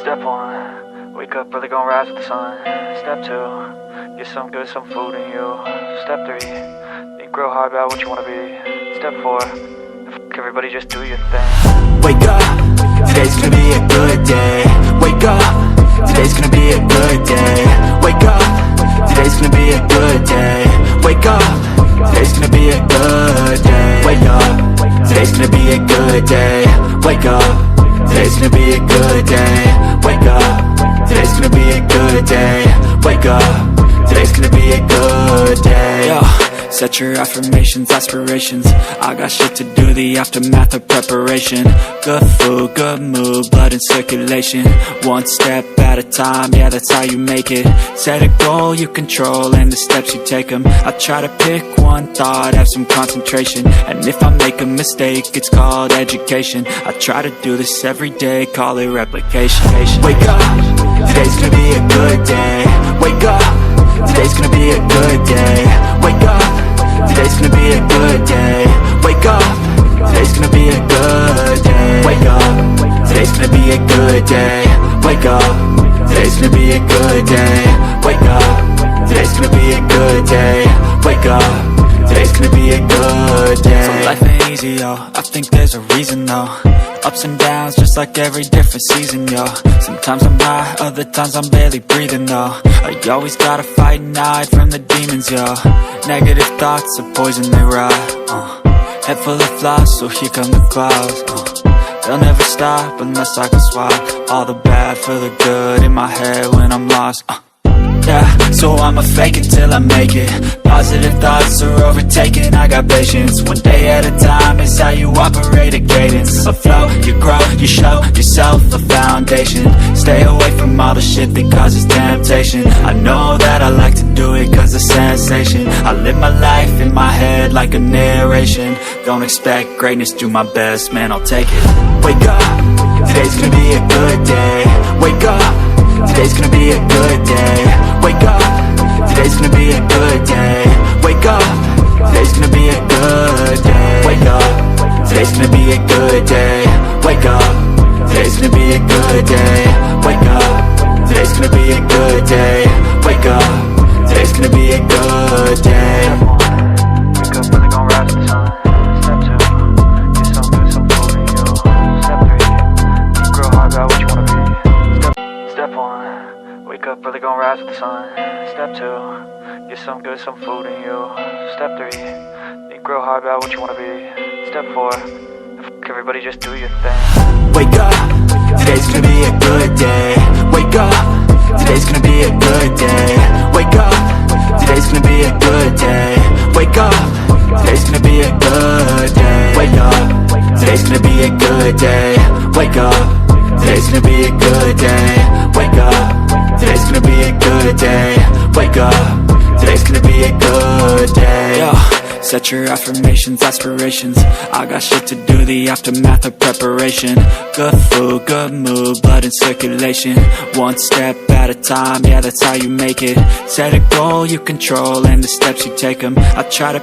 Step 1, wake up early, gon' rise with the sun. Step 2, get some good, some food in you. Step 3, think real hard about what you wanna be. Step 4, everybody just do your thing. Wake up, today's gonna be a good day. Wake up, today's gonna be a good day. Wake up, today's gonna be a good day. Wake up, today's gonna be a good day. Wake up, today's gonna be a good day. Wake up, today's gonna be a good day. Wake up, today's gonna be a good day. Wake up, today's gonna be a good day. Yo, set your affirmations, aspirations. I got shit to do, the aftermath of preparation. Good food, good mood, blood in circulation. One step at a time, yeah, that's how you make it. Set a goal you control and the steps you take them. I try to pick one thought, have some concentration. And if I make a mistake, it's called education. I try to do this every day, call it replication. Wake up, today's gonna be a good day. Wake up, today's gonna be a good day. Wake up, today's gonna be a good day. Wake up, today's gonna be a good day. Wake up, today's gonna be a good day. Wake up, today's gonna be a good day. Wake up, today's gonna be a good day. Wake up, today's gonna be a good day. So life ain't easy, yo, I think there's a reason though. Ups and downs, just like every different season, yo. Sometimes I'm high, other times I'm barely breathing, though. I always gotta fight and hide from the demons, yo. Negative thoughts are poison, they rot. Head full of flies, so here come the clouds. They'll never stop unless I can swap all the bad for the good in my head when I'm lost. Yeah, so I'ma fake it till I make it. Positive thoughts are overtaken, I got patience. One day at a time is how you operate a cadence. A flow, you grow, you show yourself a foundation. Stay away from all the shit that causes temptation. I know that I like to do it cause it's sensation. I live my life in my head like a narration. Don't expect greatness, do my best, man, I'll take it. Wake up, today's gonna be a good day. Wake up, today's gonna be a good day. Wake up, today's gonna be a good day. Wake up, today's gonna be a good day. Wake up, today's gonna be a good day. Wake up, today's gonna be a good day. Wake up, today's gonna be a good day. Wake up, today's gonna be a good day. Wake up early, gon' rise with the sun. Step 2, get some good, some food in you. Step 3, think real hard about what you wanna be. Step 1, wake up early, gon' rise with the sun. Step 2, get some good, some food in you. Step 3, think real hard about what you wanna be. Step 4, everybody just do your thing. Wake up, today's gonna be a good day. Wake up, today's gonna be a good day. Wake up, today's gonna be a good day. Wake up, today's gonna be a good day. Wake up, today's gonna be a good day. Wake up, today's gonna be a good day. Wake up, today's gonna be a good day. Wake up, today's gonna be a good day. Yo, set your affirmations, aspirations. I got shit to do, the aftermath of preparation. Good food, good mood, blood in circulation. One step at a time, yeah, that's how you make it. Set a goal you control and the steps you take them. I try to